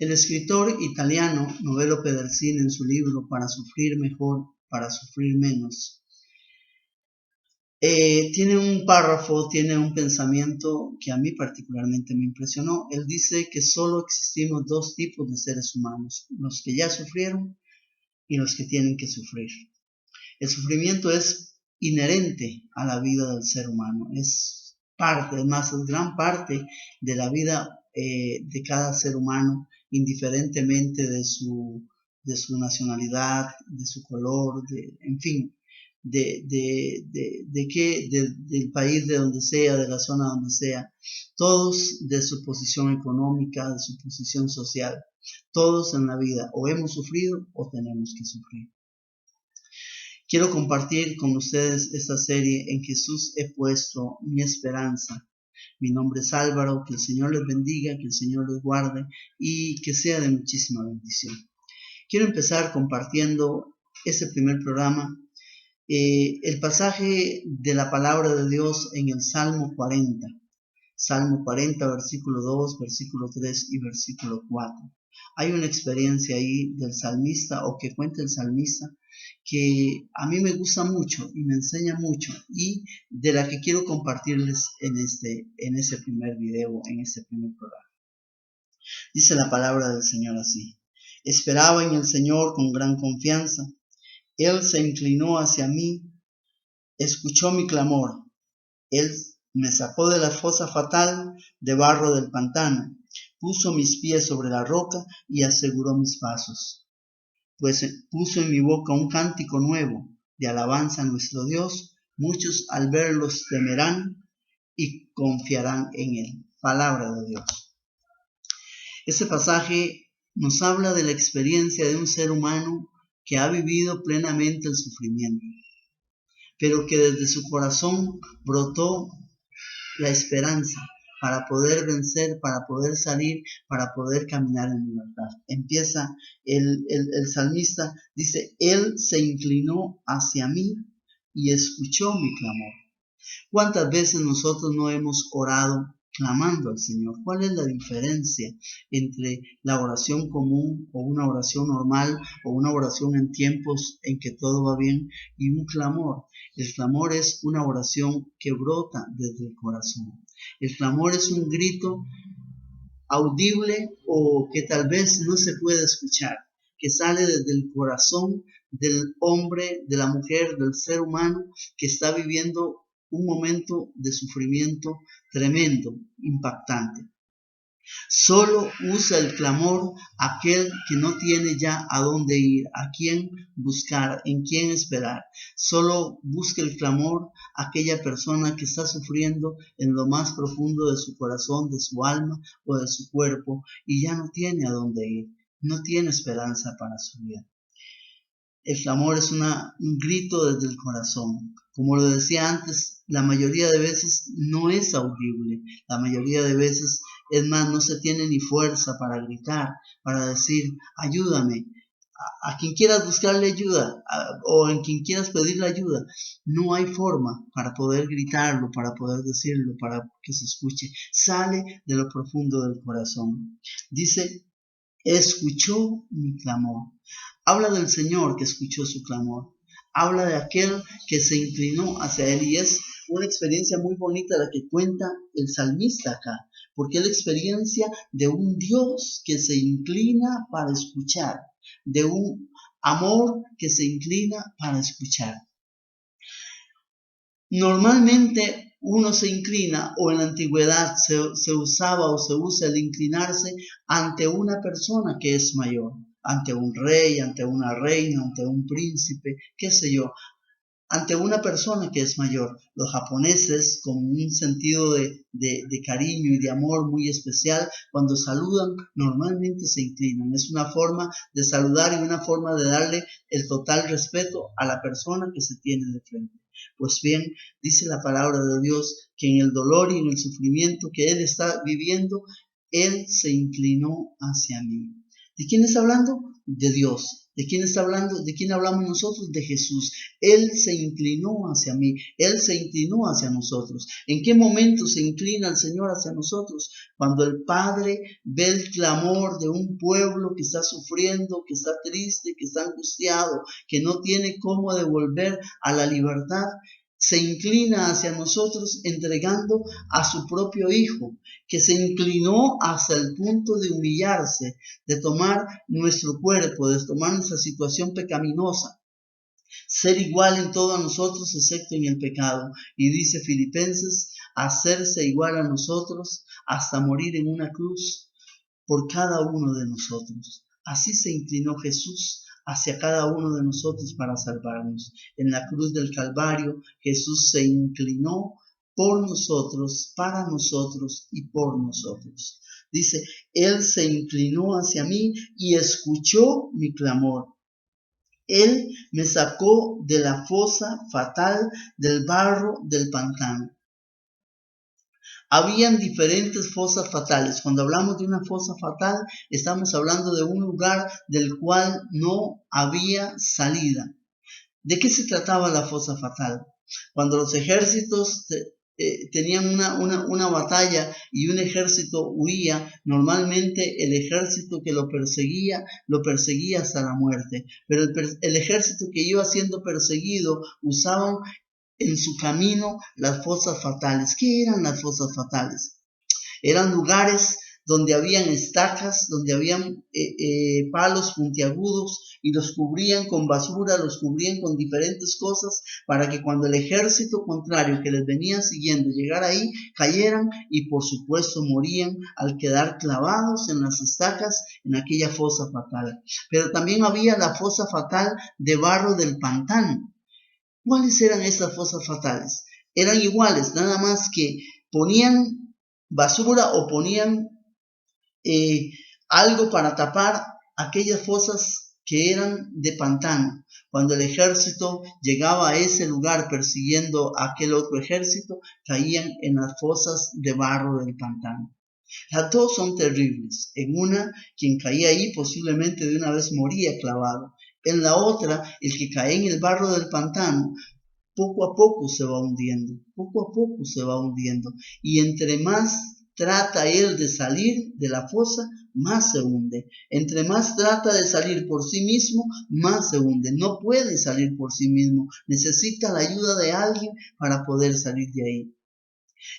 El escritor italiano Novello Pedersini, en su libro Para sufrir mejor, para sufrir menos, tiene un párrafo, tiene un pensamiento que a mí particularmente me impresionó. Él dice que solo existimos dos tipos de seres humanos: los que ya sufrieron y los que tienen que sufrir. El sufrimiento es inherente a la vida del ser humano, es gran parte de la vida de cada ser humano, indiferentemente de su nacionalidad, de su color, en fin, del país de donde sea, de la zona donde sea, todos de su posición económica, de su posición social, todos en la vida o hemos sufrido o tenemos que sufrir. Quiero compartir con ustedes esta serie En Jesús he puesto mi esperanza. Mi nombre es Álvaro, que el Señor les bendiga, que el Señor les guarde y que sea de muchísima bendición. Quiero empezar compartiendo este primer programa, el pasaje de la palabra de Dios en el Salmo 40. Salmo 40, versículo 2, versículo 3 y versículo 4. Hay una experiencia ahí del salmista, o que cuenta el salmista, que a mí me gusta mucho y me enseña mucho, y de la que quiero compartirles en este primer video, en este primer programa. Dice la palabra del Señor así: esperaba en el Señor con gran confianza. Él se inclinó hacia mí, escuchó mi clamor. Él me sacó de la fosa fatal, de barro del pantano, puso mis pies sobre la roca y aseguró mis pasos. Pues puso en mi boca un cántico nuevo de alabanza a nuestro Dios. Muchos al verlos temerán y confiarán en Él. Palabra de Dios. Este pasaje nos habla de la experiencia de un ser humano que ha vivido plenamente el sufrimiento, pero que desde su corazón brotó la esperanza para poder vencer, para poder salir, para poder caminar en libertad. Empieza el salmista, dice: Él se inclinó hacia mí y escuchó mi clamor. ¿Cuántas veces nosotros no hemos orado clamando al Señor? ¿Cuál es la diferencia entre la oración común o una oración normal o una oración en tiempos en que todo va bien y un clamor? El clamor es una oración que brota desde el corazón. El clamor es un grito audible o que tal vez no se puede escuchar, que sale desde el corazón del hombre, de la mujer, del ser humano que está viviendo un momento de sufrimiento tremendo, impactante. Solo usa el clamor aquel que no tiene ya a dónde ir, a quién buscar, en quién esperar. Solo busca el clamor aquella persona que está sufriendo en lo más profundo de su corazón, de su alma o de su cuerpo, y ya no tiene a dónde ir, no tiene esperanza para su vida. El clamor es un grito desde el corazón. Como lo decía antes, la mayoría de veces no es audible. La mayoría de veces, es más, no se tiene ni fuerza para gritar, para decir: ayúdame. A quien quieras buscarle ayuda, o en quien quieras pedirle ayuda, no hay forma para poder gritarlo, para poder decirlo, para que se escuche. Sale de lo profundo del corazón. Dice: escuchó mi clamor. Habla del Señor que escuchó su clamor. Habla de aquel que se inclinó hacia Él. Y es una experiencia muy bonita la que cuenta el salmista acá, porque es la experiencia de un Dios que se inclina para escuchar, de un amor que se inclina para escuchar. Normalmente uno se inclina, o en la antigüedad se usaba o se usa el inclinarse ante una persona que es mayor, ante un rey, ante una reina, ante un príncipe, qué sé yo, ante una persona que es mayor. Los japoneses, con un sentido de cariño y de amor muy especial, cuando saludan, normalmente se inclinan. Es una forma de saludar y una forma de darle el total respeto a la persona que se tiene de frente. Pues bien, dice la palabra de Dios que en el dolor y en el sufrimiento que Él está viviendo, Él se inclinó hacia mí. ¿De quién está hablando? De Dios. ¿De quién está hablando? ¿De quién hablamos nosotros? De Jesús. Él se inclinó hacia mí, Él se inclinó hacia nosotros. ¿En qué momento se inclina el Señor hacia nosotros? Cuando el Padre ve el clamor de un pueblo que está sufriendo, que está triste, que está angustiado, que no tiene cómo devolver a la libertad. Se inclina hacia nosotros entregando a su propio Hijo, que se inclinó hasta el punto de humillarse, de tomar nuestro cuerpo, de tomar nuestra situación pecaminosa, ser igual en todo a nosotros excepto en el pecado. Y dice Filipenses, hacerse igual a nosotros hasta morir en una cruz por cada uno de nosotros. Así se inclinó Jesús hacia cada uno de nosotros para salvarnos. En la cruz del Calvario, Jesús se inclinó por nosotros, para nosotros y por nosotros. Dice, Él se inclinó hacia mí y escuchó mi clamor. Él me sacó de la fosa fatal, del barro del pantano. Habían diferentes fosas fatales. Cuando hablamos de una fosa fatal, estamos hablando de un lugar del cual no había salida. ¿De qué se trataba la fosa fatal? Cuando los ejércitos tenían una batalla y un ejército huía, normalmente el ejército que lo perseguía hasta la muerte. Pero el ejército que iba siendo perseguido usaban en su camino las fosas fatales. ¿Qué eran las fosas fatales? Eran lugares donde habían estacas, donde habían palos puntiagudos y los cubrían con basura, los cubrían con diferentes cosas para que cuando el ejército contrario que les venía siguiendo llegara ahí, cayeran y por supuesto morían al quedar clavados en las estacas en aquella fosa fatal. Pero también había la fosa fatal de barro del pantano. ¿Cuáles eran estas fosas fatales? Eran iguales, nada más que ponían basura o ponían algo para tapar aquellas fosas que eran de pantano. Cuando el ejército llegaba a ese lugar persiguiendo a aquel otro ejército, caían en las fosas de barro del pantano. Las dos son terribles. En una, quien caía ahí posiblemente de una vez moría clavado. En la otra, el que cae en el barro del pantano, poco a poco se va hundiendo, poco a poco se va hundiendo. Y entre más trata él de salir de la fosa, más se hunde. Entre más trata de salir por sí mismo, más se hunde. No puede salir por sí mismo. Necesita la ayuda de alguien para poder salir de ahí.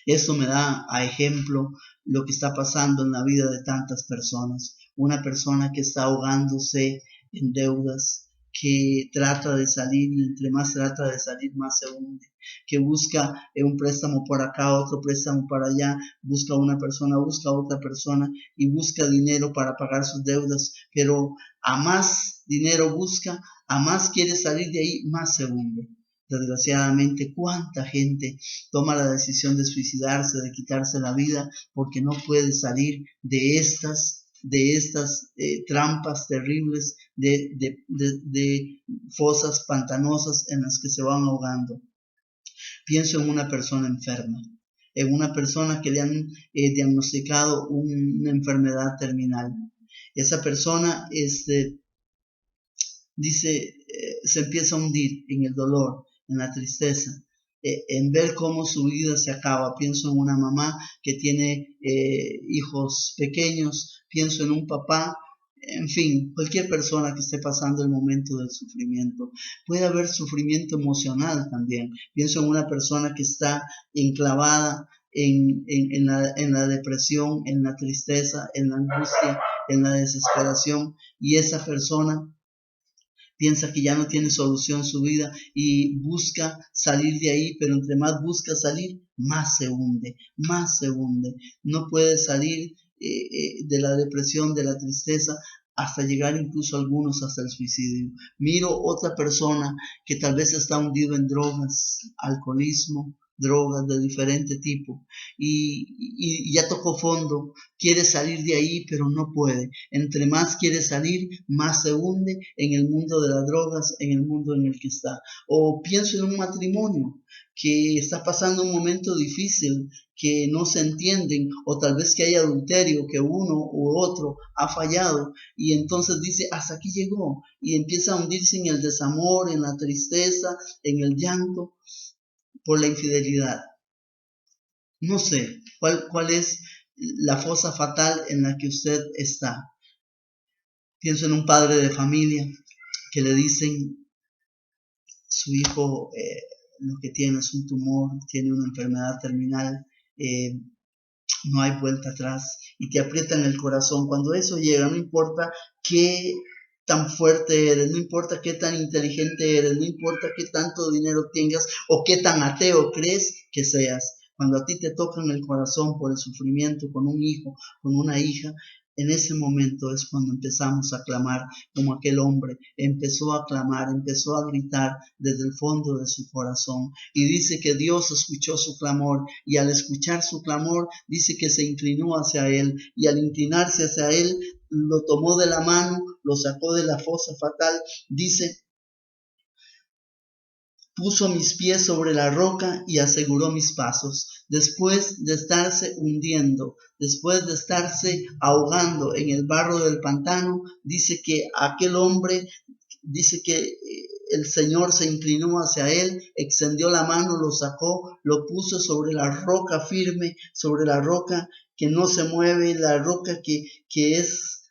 Esto me da a ejemplo lo que está pasando en la vida de tantas personas. Una persona que está ahogándose en deudas, que trata de salir y entre más trata de salir más se hunde, que busca un préstamo por acá, otro préstamo para allá, busca una persona, busca otra persona y busca dinero para pagar sus deudas, pero a más dinero busca, a más quiere salir de ahí, más se hunde. Desgraciadamente, cuánta gente toma la decisión de suicidarse, de quitarse la vida, porque no puede salir de estas trampas terribles, de fosas pantanosas en las que se van ahogando. Pienso en una persona enferma, en una persona que le han diagnosticado una enfermedad terminal. Esa persona dice, se empieza a hundir en el dolor, en la tristeza, en ver cómo su vida se acaba. Pienso en una mamá que tiene hijos pequeños, pienso en un papá, en fin, cualquier persona que esté pasando el momento del sufrimiento. Puede haber sufrimiento emocional también. Pienso en una persona que está enclavada en la depresión, en la tristeza, en la angustia, en la desesperación, y esa persona piensa que ya no tiene solución su vida y busca salir de ahí, pero entre más busca salir, más se hunde, más se hunde. No puede salir de la depresión, de la tristeza, hasta llegar incluso algunos hasta el suicidio. Miro otra persona que tal vez está hundido en drogas, alcoholismo, drogas de diferente tipo y ya tocó fondo, quiere salir de ahí pero no puede. Entre más quiere salir, más se hunde en el mundo de las drogas, en el mundo en el que está. O pienso en un matrimonio que está pasando un momento difícil, que no se entienden, o tal vez que hay adulterio, que uno u otro ha fallado, y entonces dice, hasta aquí llegó, y empieza a hundirse en el desamor, en la tristeza, en el llanto, por la infidelidad. No sé cuál es la fosa fatal en la que usted está. Pienso en un padre de familia que le dicen, su hijo lo que tiene es un tumor, tiene una enfermedad terminal, no hay vuelta atrás, y te aprietan el corazón. Cuando eso llega, no importa qué tan fuerte eres, no importa qué tan inteligente eres, no importa qué tanto dinero tengas o qué tan ateo crees que seas. Cuando a ti te tocan el corazón por el sufrimiento con un hijo, con una hija, en ese momento es cuando empezamos a clamar, como aquel hombre empezó a clamar, empezó a gritar desde el fondo de su corazón. Y dice que Dios escuchó su clamor, y al escuchar su clamor, dice que se inclinó hacia él, y al inclinarse hacia él, lo tomó de la mano, lo sacó de la fosa fatal. Dice, puso mis pies sobre la roca y aseguró mis pasos. Después de estarse hundiendo, después de estarse ahogando en el barro del pantano, dice que aquel hombre, dice que el Señor se inclinó hacia él, extendió la mano, lo sacó, lo puso sobre la roca firme, sobre la roca que no se mueve, la roca que es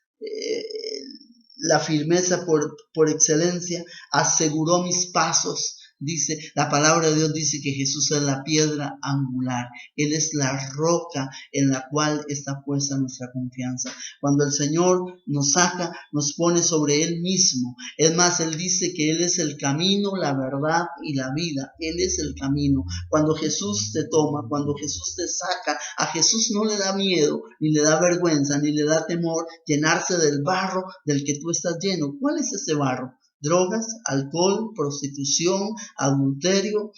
la firmeza por excelencia. Aseguró mis pasos. Dice, la palabra de Dios dice que Jesús es la piedra angular. Él es la roca en la cual está puesta nuestra confianza. Cuando el Señor nos saca, nos pone sobre Él mismo. Es más, Él dice que Él es el camino, la verdad y la vida. Él es el camino. Cuando Jesús te toma, cuando Jesús te saca, a Jesús no le da miedo, ni le da vergüenza, ni le da temor llenarse del barro del que tú estás lleno. ¿Cuál es ese barro? Drogas, alcohol, prostitución, adulterio,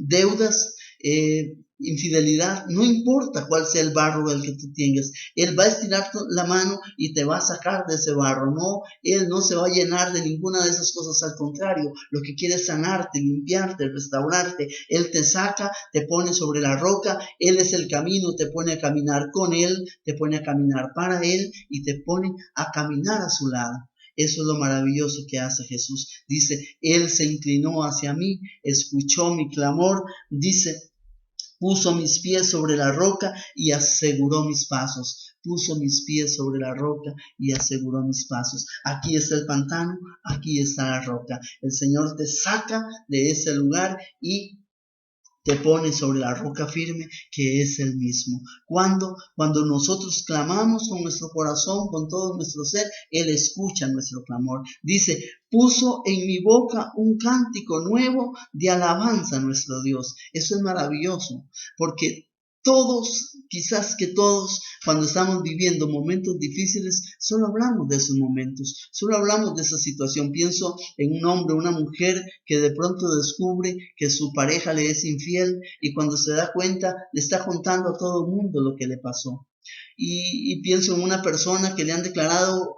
deudas, infidelidad. No importa cuál sea el barro del que tú tengas, Él va a estirar la mano y te va a sacar de ese barro. No, Él no se va a llenar de ninguna de esas cosas, al contrario, lo que quiere es sanarte, limpiarte, restaurarte. Él te saca, te pone sobre la roca, Él es el camino, te pone a caminar con Él, te pone a caminar para Él y te pone a caminar a su lado. Eso es lo maravilloso que hace Jesús. Dice, Él se inclinó hacia mí, escuchó mi clamor, dice, puso mis pies sobre la roca y aseguró mis pasos. Puso mis pies sobre la roca y aseguró mis pasos. Aquí está el pantano, aquí está la roca. El Señor te saca de ese lugar y te pone sobre la roca firme que es el mismo. Cuando nosotros clamamos con nuestro corazón, con todo nuestro ser, Él escucha nuestro clamor. Dice, puso en mi boca un cántico nuevo de alabanza a nuestro Dios. Eso es maravilloso, porque quizás que todos, cuando estamos viviendo momentos difíciles, solo hablamos de esos momentos, solo hablamos de esa situación. Pienso en un hombre, una mujer que de pronto descubre que su pareja le es infiel y cuando se da cuenta le está contando a todo el mundo lo que le pasó. Y pienso en una persona que le han declarado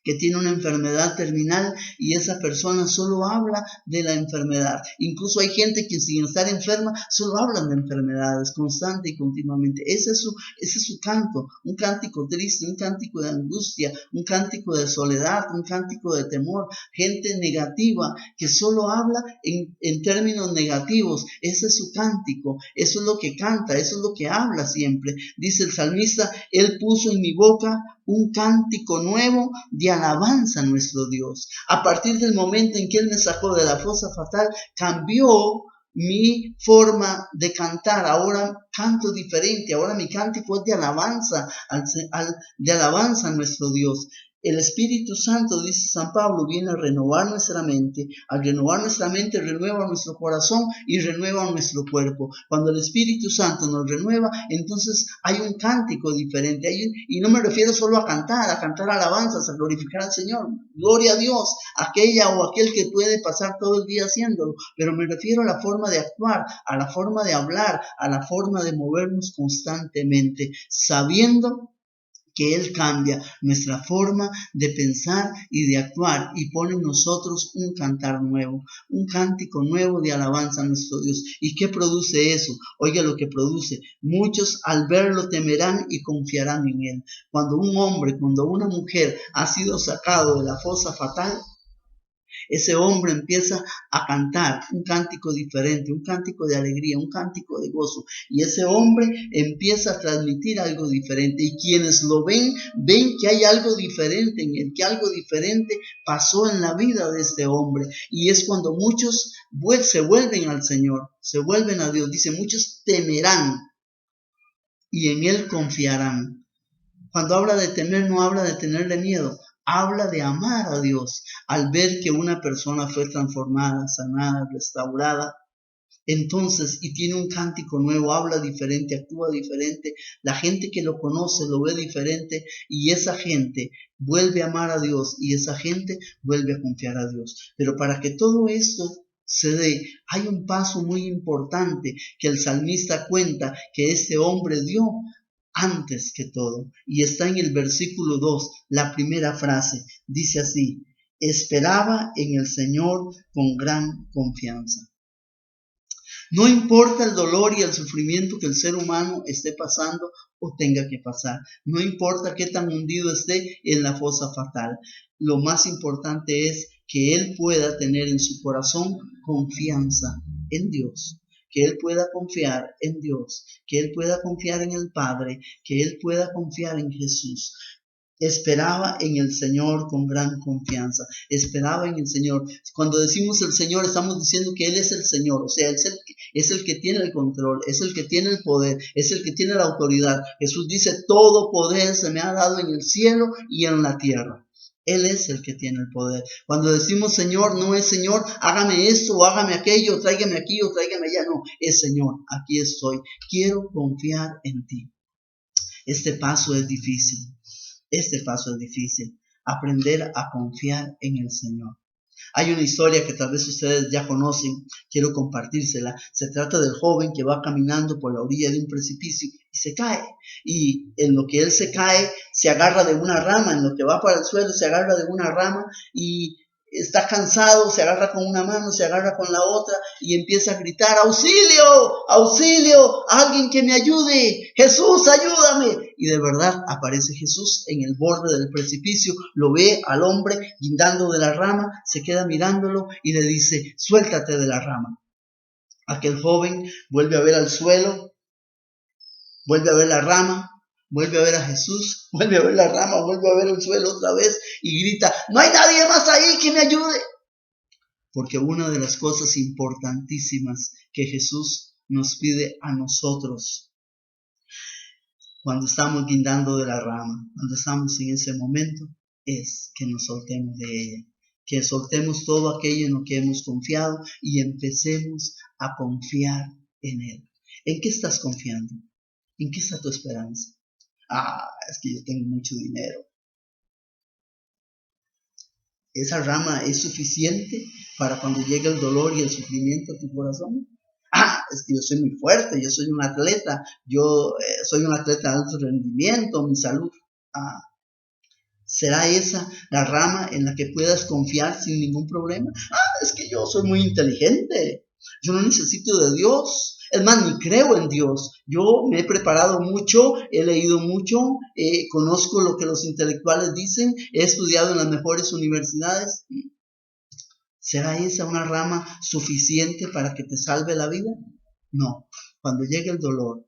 que tiene una enfermedad terminal y esa persona solo habla de la enfermedad. Incluso hay gente que sin estar enferma solo hablan de enfermedades constante y continuamente. Ese es su canto, un cántico triste, un cántico de angustia, un cántico de soledad, un cántico de temor. Gente negativa que solo habla en términos negativos. Ese es su cántico, eso es lo que canta, eso es lo que habla siempre. Dice el salmista, Él puso en mi boca un cántico nuevo de alabanza a nuestro Dios. A partir del momento en que Él me sacó de la fosa fatal, cambió mi forma de cantar. Ahora canto diferente, ahora mi cántico es de alabanza, de alabanza a nuestro Dios. el Espíritu Santo, dice San Pablo, viene a renovar nuestra mente. Al renovar nuestra mente, renueva nuestro corazón y renueva nuestro cuerpo. Cuando el Espíritu Santo nos renueva, entonces hay un cántico diferente. Y no me refiero solo a cantar alabanzas, a glorificar al Señor. Gloria a Dios, aquella o aquel que puede pasar todo el día haciéndolo. Pero me refiero a la forma de actuar, a la forma de hablar, a la forma de movernos constantemente, sabiendo que Él cambia nuestra forma de pensar y de actuar y pone en nosotros un cantar nuevo, un cántico nuevo de alabanza a nuestro Dios. ¿Y qué produce eso? Oiga lo que produce. Muchos al verlo temerán y confiarán en Él. Cuando un hombre, cuando una mujer ha sido sacado de la fosa fatal, ese hombre empieza a cantar un cántico diferente, un cántico de alegría, un cántico de gozo. Y ese hombre empieza a transmitir algo diferente. Y quienes lo ven, ven que hay algo diferente en él, que algo diferente pasó en la vida de este hombre. Y es cuando muchos se vuelven al Señor, se vuelven a Dios. Dice, muchos temerán y en Él confiarán. Cuando habla de temer, no habla de tenerle miedo. Habla de amar a Dios al ver que una persona fue transformada, sanada, restaurada. Entonces, y tiene un cántico nuevo, habla diferente, actúa diferente. La gente que lo conoce lo ve diferente y esa gente vuelve a amar a Dios y esa gente vuelve a confiar a Dios. Pero para que todo esto se dé, hay un paso muy importante que el salmista cuenta que este hombre dio antes que todo. Y está en el versículo 2, la primera frase. Dice así, esperaba en el Señor con gran confianza. No importa el dolor y el sufrimiento que el ser humano esté pasando o tenga que pasar. No importa qué tan hundido esté en la fosa fatal. Lo más importante es que él pueda tener en su corazón confianza en Dios. Que él pueda confiar en Dios, que él pueda confiar en el Padre, que él pueda confiar en Jesús. Esperaba en el Señor con gran confianza, esperaba en el Señor. Cuando decimos el Señor, estamos diciendo que Él es el Señor, o sea, es el que tiene el control, es el que tiene el poder, es el que tiene la autoridad. Jesús dice, todo poder se me ha dado en el cielo y en la tierra. Él es el que tiene el poder. Cuando decimos Señor, no es Señor, hágame esto o hágame aquello, tráigame aquí o tráigame allá. No, es Señor, aquí estoy. Quiero confiar en ti. Este paso es difícil. Este paso es difícil. Aprender a confiar en el Señor. Hay una historia que tal vez ustedes ya conocen, quiero compartírsela. Se trata del joven que va caminando por la orilla de un precipicio y se cae. Y en lo que él se cae, se agarra de una rama, en lo que va para el suelo, se agarra de una rama y está cansado, se agarra con una mano, se agarra con la otra y empieza a gritar, ¡auxilio! ¡Auxilio! ¡Alguien que me ayude! ¡Jesús, ayúdame! Y de verdad aparece Jesús en el borde del precipicio, lo ve al hombre guindando de la rama, se queda mirándolo y le dice, suéltate de la rama. Aquel joven vuelve a ver al suelo, vuelve a ver la rama, vuelve a ver a Jesús, vuelve a ver la rama, vuelve a ver el suelo otra vez y grita, no hay nadie más ahí que me ayude. Porque una de las cosas importantísimas que Jesús nos pide a nosotros cuando estamos guindando de la rama, cuando estamos en ese momento, es que nos soltemos de ella, que soltemos todo aquello en lo que hemos confiado y empecemos a confiar en Él. ¿En qué estás confiando? ¿En qué está tu esperanza? Es que yo tengo mucho dinero. ¿Esa rama es suficiente para cuando llegue el dolor y el sufrimiento a tu corazón? Es que yo soy muy fuerte, yo soy un atleta, yo soy un atleta de alto rendimiento, mi salud. ¿Será esa la rama en la que puedas confiar sin ningún problema? Es que yo soy muy inteligente, yo no necesito de Dios. Es más, ni creo en Dios. Yo me he preparado mucho, he leído mucho, conozco lo que los intelectuales dicen, he estudiado en las mejores universidades. ¿Será esa una rama suficiente para que te salve la vida? No. Cuando llegue el dolor,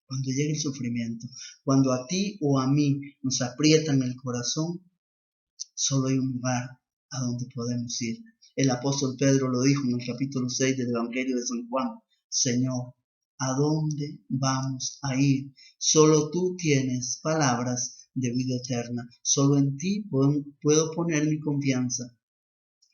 cuando llegue el sufrimiento, cuando a ti o a mí nos aprietan el corazón, solo hay un lugar a donde podemos ir. El apóstol Pedro lo dijo en el capítulo 6 del Evangelio de San Juan. Señor, ¿a dónde vamos a ir? Solo tú tienes palabras de vida eterna. Solo en ti puedo poner mi confianza.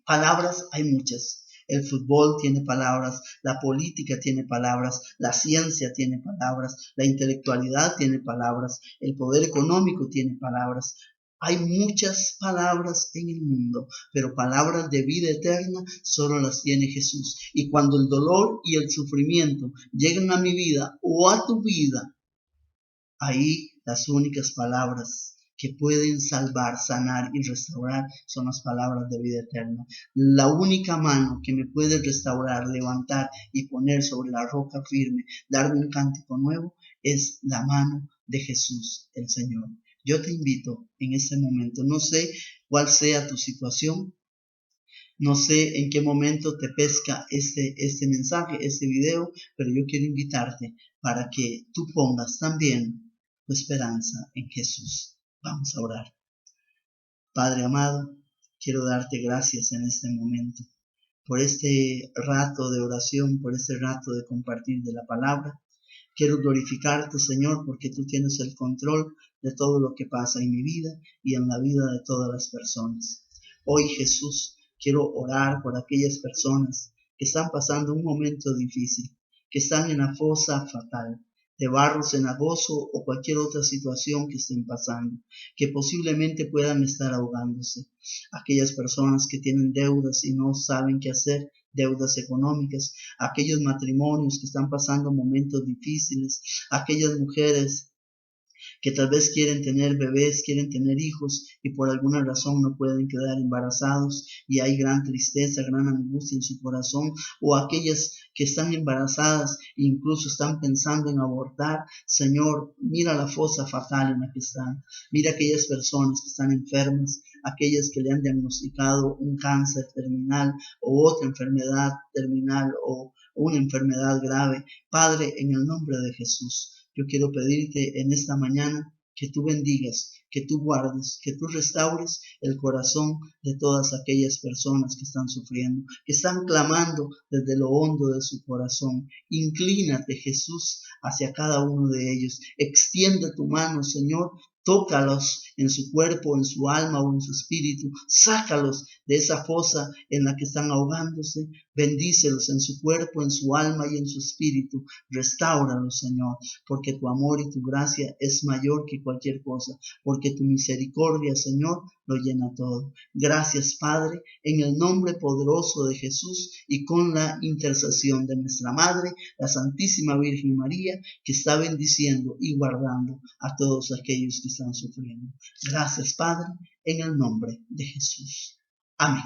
Palabras hay muchas. El fútbol tiene palabras, la política tiene palabras, la ciencia tiene palabras, la intelectualidad tiene palabras, el poder económico tiene palabras. Hay muchas palabras en el mundo, pero palabras de vida eterna solo las tiene Jesús. Y cuando el dolor y el sufrimiento lleguen a mi vida o a tu vida, ahí las únicas palabras que pueden salvar, sanar y restaurar son las palabras de vida eterna. La única mano que me puede restaurar, levantar y poner sobre la roca firme, darme un cántico nuevo, es la mano de Jesús, el Señor. Yo te invito en este momento, no sé cuál sea tu situación, no sé en qué momento te pesca este mensaje, este video, pero yo quiero invitarte para que tú pongas también tu esperanza en Jesús. Vamos a orar. Padre amado, quiero darte gracias en este momento por este rato de oración, por este rato de compartir de la palabra. Quiero glorificarte, Señor, porque tú tienes el control de todo lo que pasa en mi vida y en la vida de todas las personas. Hoy, Jesús, quiero orar por aquellas personas que están pasando un momento difícil, que están en la fosa fatal, de barro cenagoso o cualquier otra situación que estén pasando, que posiblemente puedan estar ahogándose. Aquellas personas que tienen deudas y no saben qué hacer, deudas económicas, aquellos matrimonios que están pasando momentos difíciles, aquellas mujeres que tal vez quieren tener bebés, quieren tener hijos y por alguna razón no pueden quedar embarazados y hay gran tristeza, gran angustia en su corazón, o aquellas que están embarazadas e incluso están pensando en abortar. Señor, mira la fosa fatal en la que están, mira aquellas personas que están enfermas, aquellas que le han diagnosticado un cáncer terminal o otra enfermedad terminal o una enfermedad grave. Padre, en el nombre de Jesús, yo quiero pedirte en esta mañana que tú bendigas, que tú guardes, que tú restaures el corazón de todas aquellas personas que están sufriendo, que están clamando desde lo hondo de su corazón. Inclínate, Jesús, hacia cada uno de ellos. Extiende tu mano, Señor. Tócalos en su cuerpo, en su alma o en su espíritu. Sácalos de esa fosa en la que están ahogándose. Bendícelos en su cuerpo, en su alma y en su espíritu. Restáuralos, Señor, porque tu amor y tu gracia es mayor que cualquier cosa, porque tu misericordia, Señor, lo llena todo. Gracias, Padre, en el nombre poderoso de Jesús y con la intercesión de nuestra Madre, la Santísima Virgen María, que está bendiciendo y guardando a todos aquellos que están sufriendo. Gracias, Padre, en el nombre de Jesús. Amén.